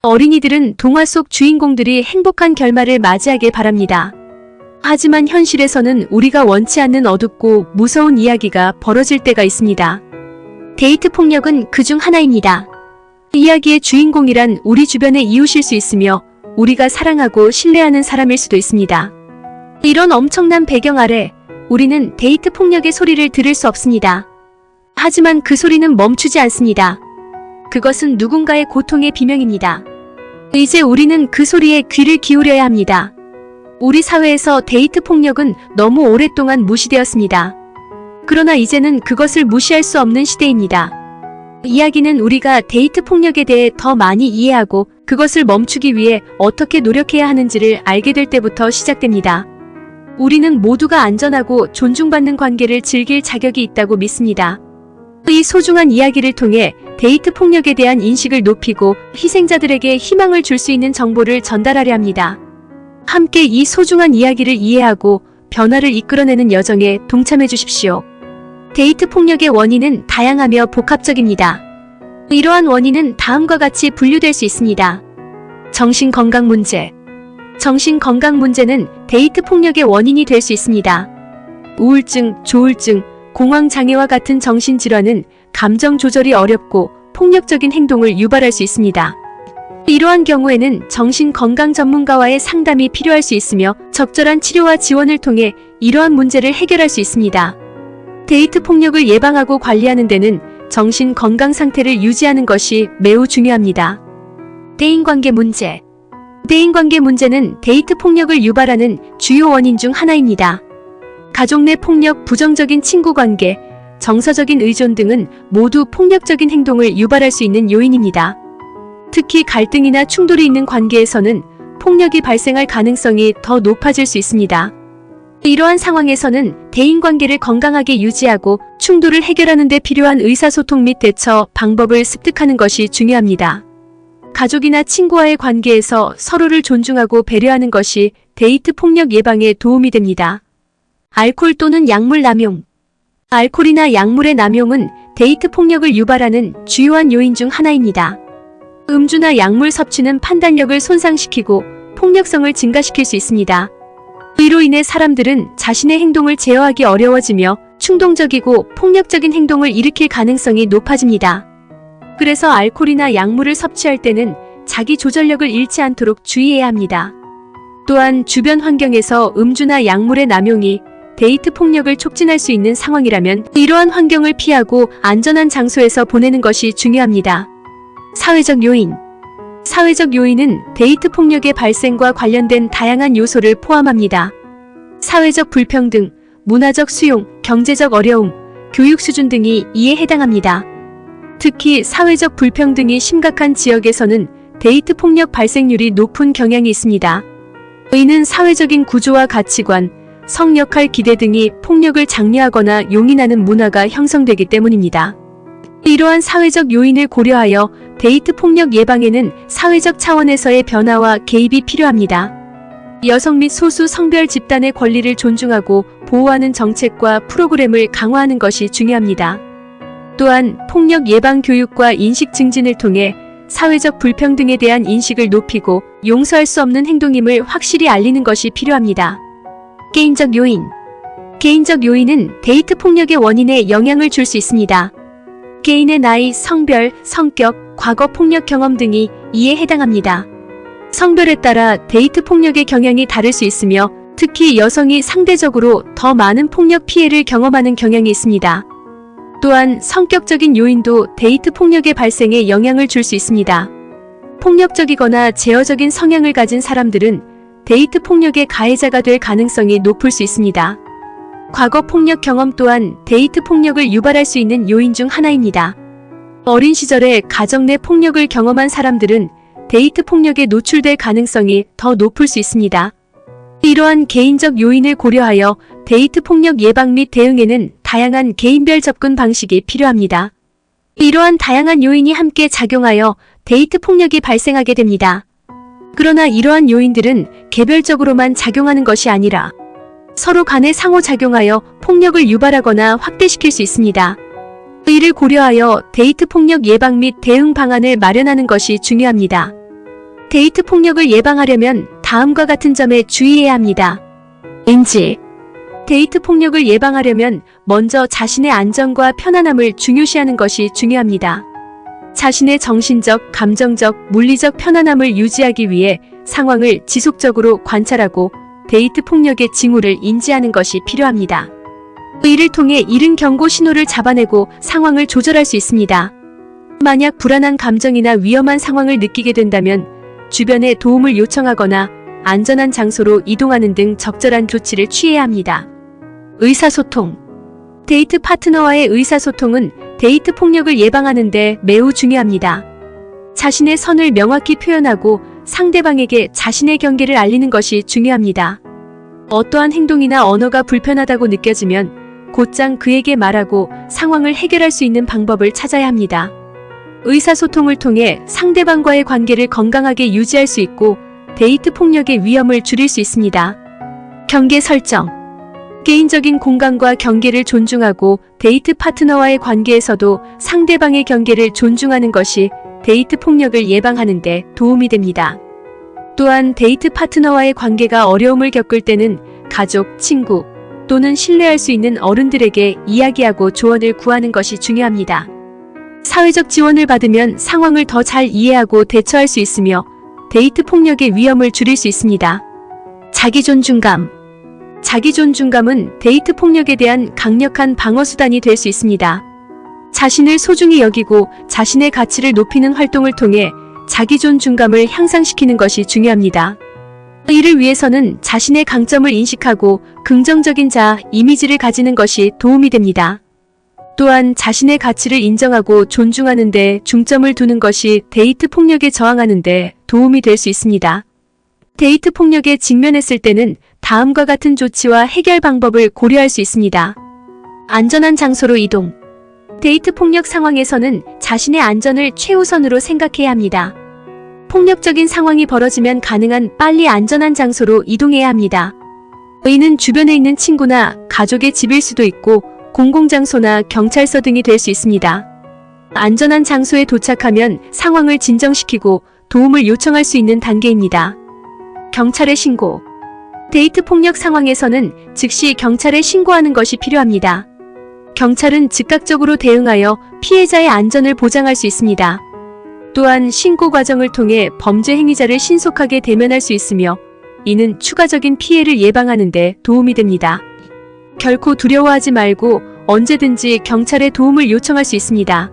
어린이들은 동화 속 주인공들이 행복한 결말을 맞이하길 바랍니다. 하지만 현실에서는 우리가 원치 않는 어둡고 무서운 이야기가 벌어질 때가 있습니다. 데이트 폭력은 그중 하나입니다. 이야기의 주인공이란 우리 주변의 이웃일 수 있으며 우리가 사랑하고 신뢰하는 사람일 수도 있습니다. 이런 엄청난 배경 아래 우리는 데이트 폭력의 소리를 들을 수 없습니다. 하지만 그 소리는 멈추지 않습니다. 그것은 누군가의 고통의 비명입니다. 이제 우리는 그 소리에 귀를 기울여야 합니다. 우리 사회에서 데이트 폭력은 너무 오랫동안 무시되었습니다. 그러나 이제는 그것을 무시할 수 없는 시대입니다. 이야기는 우리가 데이트 폭력에 대해 더 많이 이해하고 그것을 멈추기 위해 어떻게 노력해야 하는지를 알게 될 때부터 시작됩니다. 우리는 모두가 안전하고 존중받는 관계를 즐길 자격이 있다고 믿습니다. 이 소중한 이야기를 통해 데이트 폭력에 대한 인식을 높이고 희생자들에게 희망을 줄 수 있는 정보를 전달하려 합니다. 함께 이 소중한 이야기를 이해하고 변화를 이끌어내는 여정에 동참해 주십시오. 데이트 폭력의 원인은 다양하며 복합적입니다. 이러한 원인은 다음과 같이 분류될 수 있습니다. 정신건강 문제. 정신건강 문제는 데이트 폭력의 원인이 될 수 있습니다. 우울증, 조울증, 공황장애와 같은 정신질환은 감정 조절이 어렵고 폭력적인 행동을 유발할 수 있습니다. 이러한 경우에는 정신건강 전문가와의 상담이 필요할 수 있으며 적절한 치료와 지원을 통해 이러한 문제를 해결할 수 있습니다. 데이트 폭력을 예방하고 관리하는 데는 정신건강 상태를 유지하는 것이 매우 중요합니다. 대인관계 문제. 대인관계 문제는 데이트 폭력을 유발하는 주요 원인 중 하나입니다. 가족 내 폭력, 부정적인 친구 관계, 정서적인 의존 등은 모두 폭력적인 행동을 유발할 수 있는 요인입니다. 특히 갈등이나 충돌이 있는 관계에서는 폭력이 발생할 가능성이 더 높아질 수 있습니다. 이러한 상황에서는 대인관계를 건강하게 유지하고 충돌을 해결하는 데 필요한 의사소통 및 대처 방법을 습득하는 것이 중요합니다. 가족이나 친구와의 관계에서 서로를 존중하고 배려하는 것이 데이트 폭력 예방에 도움이 됩니다. 알코올 또는 약물 남용. 알코올이나 약물의 남용은 데이트 폭력을 유발하는 주요한 요인 중 하나입니다. 음주나 약물 섭취는 판단력을 손상시키고 폭력성을 증가시킬 수 있습니다. 이로 인해 사람들은 자신의 행동을 제어하기 어려워지며 충동적이고 폭력적인 행동을 일으킬 가능성이 높아집니다. 그래서 알코올이나 약물을 섭취할 때는 자기 조절력을 잃지 않도록 주의해야 합니다. 또한 주변 환경에서 음주나 약물의 남용이 데이트 폭력을 촉진할 수 있는 상황이라면 이러한 환경을 피하고 안전한 장소에서 보내는 것이 중요합니다. 사회적 요인. 사회적 요인은 데이트 폭력의 발생과 관련된 다양한 요소를 포함합니다. 사회적 불평등, 문화적 수용, 경제적 어려움, 교육 수준 등이 이에 해당합니다. 특히 사회적 불평등이 심각한 지역에서는 데이트 폭력 발생률이 높은 경향이 있습니다. 이는 사회적인 구조와 가치관, 성 역할 기대 등이 폭력을 장려하거나 용인하는 문화가 형성되기 때문입니다. 이러한 사회적 요인을 고려하여 데이트 폭력 예방에는 사회적 차원에서의 변화와 개입이 필요합니다. 여성 및 소수 성별 집단의 권리를 존중하고 보호하는 정책과 프로그램을 강화하는 것이 중요합니다. 또한 폭력 예방 교육과 인식 증진을 통해 사회적 불평등에 대한 인식을 높이고 용서할 수 없는 행동임을 확실히 알리는 것이 필요합니다. 개인적 요인. 개인적 요인은 데이트 폭력의 원인에 영향을 줄 수 있습니다. 개인의 나이, 성별, 성격, 과거 폭력 경험 등이 이에 해당합니다. 성별에 따라 데이트 폭력의 경향이 다를 수 있으며 특히 여성이 상대적으로 더 많은 폭력 피해를 경험하는 경향이 있습니다. 또한 성격적인 요인도 데이트 폭력의 발생에 영향을 줄 수 있습니다. 폭력적이거나 제어적인 성향을 가진 사람들은 데이트 폭력의 가해자가 될 가능성이 높을 수 있습니다. 과거 폭력 경험 또한 데이트 폭력을 유발할 수 있는 요인 중 하나입니다. 어린 시절에 가정 내 폭력을 경험한 사람들은 데이트 폭력에 노출될 가능성이 더 높을 수 있습니다. 이러한 개인적 요인을 고려하여 데이트 폭력 예방 및 대응에는 다양한 개인별 접근 방식이 필요합니다. 이러한 다양한 요인이 함께 작용하여 데이트 폭력이 발생하게 됩니다. 그러나 이러한 요인들은 개별적으로만 작용하는 것이 아니라 서로 간에 상호작용하여 폭력을 유발하거나 확대시킬 수 있습니다. 이를 고려하여 데이트 폭력 예방 및 대응 방안을 마련하는 것이 중요합니다. 데이트 폭력을 예방하려면 다음과 같은 점에 주의해야 합니다. 인지. 데이트 폭력을 예방하려면 먼저 자신의 안전과 편안함을 중요시하는 것이 중요합니다. 자신의 정신적, 감정적, 물리적 편안함을 유지하기 위해 상황을 지속적으로 관찰하고 데이트 폭력의 징후를 인지하는 것이 필요합니다. 이를 통해 이른 경고 신호를 잡아내고 상황을 조절할 수 있습니다. 만약 불안한 감정이나 위험한 상황을 느끼게 된다면 주변에 도움을 요청하거나 안전한 장소로 이동하는 등 적절한 조치를 취해야 합니다. 의사소통. 데이트 파트너와의 의사소통은 데이트 폭력을 예방하는 데 매우 중요합니다. 자신의 선을 명확히 표현하고 상대방에게 자신의 경계를 알리는 것이 중요합니다. 어떠한 행동이나 언어가 불편하다고 느껴지면 곧장 그에게 말하고 상황을 해결할 수 있는 방법을 찾아야 합니다. 의사소통을 통해 상대방과의 관계를 건강하게 유지할 수 있고 데이트 폭력의 위험을 줄일 수 있습니다. 경계 설정. 개인적인 공간과 경계를 존중하고 데이트 파트너와의 관계에서도 상대방의 경계를 존중하는 것이 데이트 폭력을 예방하는 데 도움이 됩니다. 또한 데이트 파트너와의 관계가 어려움을 겪을 때는 가족, 친구 또는 신뢰할 수 있는 어른들에게 이야기하고 조언을 구하는 것이 중요합니다. 사회적 지원을 받으면 상황을 더 잘 이해하고 대처할 수 있으며 데이트 폭력의 위험을 줄일 수 있습니다. 자기존중감. 자기존중감은 데이트 폭력에 대한 강력한 방어수단이 될 수 있습니다. 자신을 소중히 여기고 자신의 가치를 높이는 활동을 통해 자기존중감을 향상시키는 것이 중요합니다. 이를 위해서는 자신의 강점을 인식하고 긍정적인 자아 이미지를 가지는 것이 도움이 됩니다. 또한 자신의 가치를 인정하고 존중하는 데 중점을 두는 것이 데이트 폭력에 저항하는 데 도움이 될 수 있습니다. 데이트 폭력에 직면했을 때는 다음과 같은 조치와 해결 방법을 고려할 수 있습니다. 안전한 장소로 이동. 데이트 폭력 상황에서는 자신의 안전을 최우선으로 생각해야 합니다. 폭력적인 상황이 벌어지면 가능한 빨리 안전한 장소로 이동해야 합니다. 이는 주변에 있는 친구나 가족의 집일 수도 있고 공공장소나 경찰서 등이 될 수 있습니다. 안전한 장소에 도착하면 상황을 진정시키고 도움을 요청할 수 있는 단계입니다. 경찰에 신고. 데이트 폭력 상황에서는 즉시 경찰에 신고하는 것이 필요합니다. 경찰은 즉각적으로 대응하여 피해자의 안전을 보장할 수 있습니다. 또한 신고 과정을 통해 범죄 행위자를 신속하게 대면할 수 있으며 이는 추가적인 피해를 예방하는 데 도움이 됩니다. 결코 두려워하지 말고 언제든지 경찰의 도움을 요청할 수 있습니다.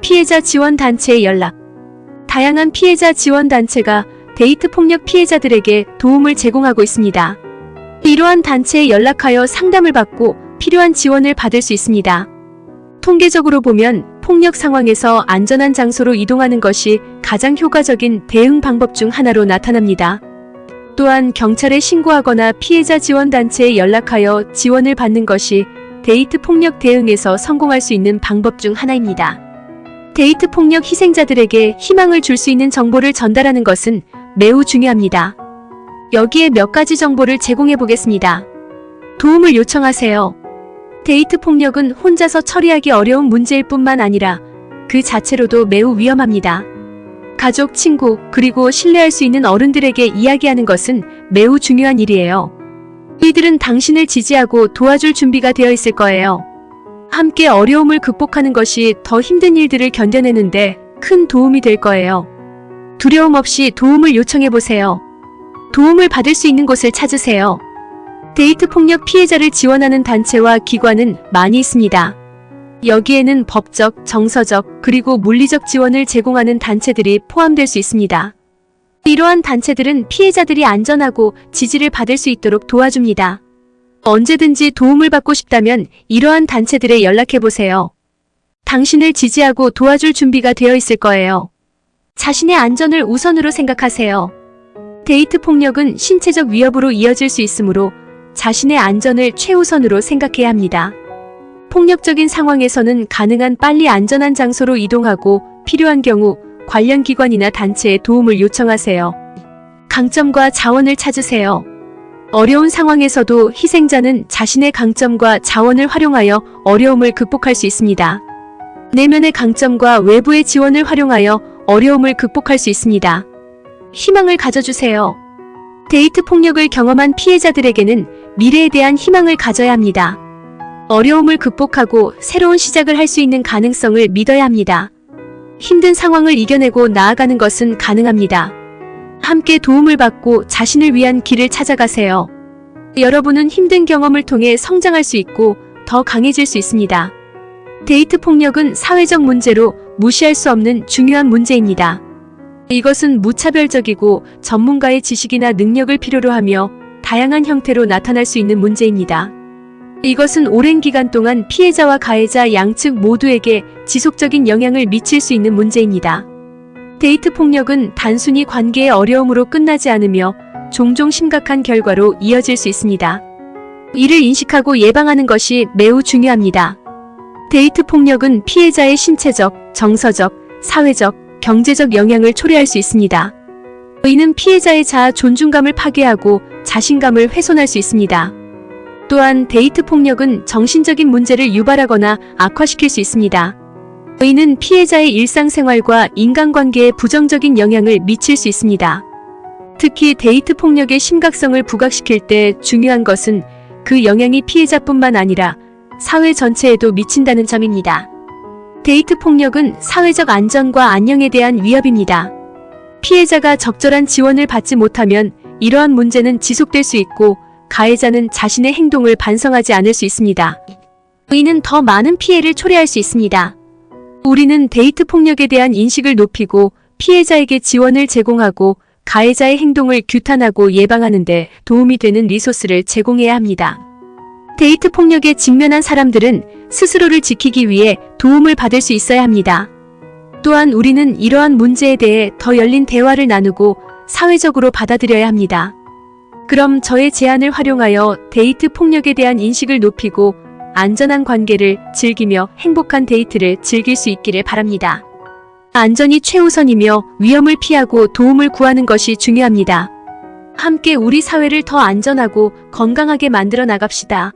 피해자 지원 단체에 연락. 다양한 피해자 지원 단체가 데이트 폭력 피해자들에게 도움을 제공하고 있습니다. 이러한 단체에 연락하여 상담을 받고 필요한 지원을 받을 수 있습니다. 통계적으로 보면 폭력 상황에서 안전한 장소로 이동하는 것이 가장 효과적인 대응 방법 중 하나로 나타납니다. 또한 경찰에 신고하거나 피해자 지원 단체에 연락하여 지원을 받는 것이 데이트 폭력 대응에서 성공할 수 있는 방법 중 하나입니다. 데이트 폭력 희생자들에게 희망을 줄 수 있는 정보를 전달하는 것은 매우 중요합니다. 여기에 몇 가지 정보를 제공해 보겠습니다. 도움을 요청하세요. 데이트 폭력은 혼자서 처리하기 어려운 문제일 뿐만 아니라 그 자체로도 매우 위험합니다. 가족, 친구, 그리고 신뢰할 수 있는 어른들에게 이야기하는 것은 매우 중요한 일이에요. 이들은 당신을 지지하고 도와줄 준비가 되어 있을 거예요. 함께 어려움을 극복하는 것이 더 힘든 일들을 견뎌내는데 큰 도움이 될 거예요. 두려움 없이 도움을 요청해 보세요. 도움을 받을 수 있는 곳을 찾으세요. 데이트 폭력 피해자를 지원하는 단체와 기관은 많이 있습니다. 여기에는 법적, 정서적, 그리고 물리적 지원을 제공하는 단체들이 포함될 수 있습니다. 이러한 단체들은 피해자들이 안전하고 지지를 받을 수 있도록 도와줍니다. 언제든지 도움을 받고 싶다면 이러한 단체들에 연락해보세요. 당신을 지지하고 도와줄 준비가 되어 있을 거예요. 자신의 안전을 우선으로 생각하세요. 데이트 폭력은 신체적 위협으로 이어질 수 있으므로 자신의 안전을 최우선으로 생각해야 합니다. 폭력적인 상황에서는 가능한 빨리 안전한 장소로 이동하고 필요한 경우 관련 기관이나 단체에 도움을 요청하세요. 강점과 자원을 찾으세요. 어려운 상황에서도 희생자는 자신의 강점과 자원을 활용하여 어려움을 극복할 수 있습니다. 내면의 강점과 외부의 지원을 활용하여 어려움을 극복할 수 있습니다. 희망을 가져주세요. 데이트 폭력을 경험한 피해자들에게는 미래에 대한 희망을 가져야 합니다. 어려움을 극복하고 새로운 시작을 할 수 있는 가능성을 믿어야 합니다. 힘든 상황을 이겨내고 나아가는 것은 가능합니다. 함께 도움을 받고 자신을 위한 길을 찾아가세요. 여러분은 힘든 경험을 통해 성장할 수 있고 더 강해질 수 있습니다. 데이트 폭력은 사회적 문제로 무시할 수 없는 중요한 문제입니다. 이것은 무차별적이고 전문가의 지식이나 능력을 필요로 하며 다양한 형태로 나타날 수 있는 문제입니다. 이것은 오랜 기간 동안 피해자와 가해자 양측 모두에게 지속적인 영향을 미칠 수 있는 문제입니다. 데이트 폭력은 단순히 관계의 어려움으로 끝나지 않으며 종종 심각한 결과로 이어질 수 있습니다. 이를 인식하고 예방하는 것이 매우 중요합니다. 데이트 폭력은 피해자의 신체적, 정서적, 사회적, 경제적 영향을 초래할 수 있습니다. 이는 피해자의 자아 존중감을 파괴하고 자신감을 훼손할 수 있습니다. 또한 데이트 폭력은 정신적인 문제를 유발하거나 악화시킬 수 있습니다. 이는 피해자의 일상생활과 인간관계에 부정적인 영향을 미칠 수 있습니다. 특히 데이트 폭력의 심각성을 부각시킬 때 중요한 것은 그 영향이 피해자뿐만 아니라 사회 전체에도 미친다는 점입니다. 데이트 폭력은 사회적 안전과 안녕에 대한 위협입니다. 피해자가 적절한 지원을 받지 못하면 이러한 문제는 지속될 수 있고 가해자는 자신의 행동을 반성하지 않을 수 있습니다. 이는 더 많은 피해를 초래할 수 있습니다. 우리는 데이트 폭력에 대한 인식을 높이고 피해자에게 지원을 제공하고 가해자의 행동을 규탄하고 예방하는 데 도움이 되는 리소스를 제공해야 합니다. 데이트 폭력에 직면한 사람들은 스스로를 지키기 위해 도움을 받을 수 있어야 합니다. 또한 우리는 이러한 문제에 대해 더 열린 대화를 나누고 사회적으로 받아들여야 합니다. 그럼 저의 제안을 활용하여 데이트 폭력에 대한 인식을 높이고 안전한 관계를 즐기며 행복한 데이트를 즐길 수 있기를 바랍니다. 안전이 최우선이며 위험을 피하고 도움을 구하는 것이 중요합니다. 함께 우리 사회를 더 안전하고 건강하게 만들어 나갑시다.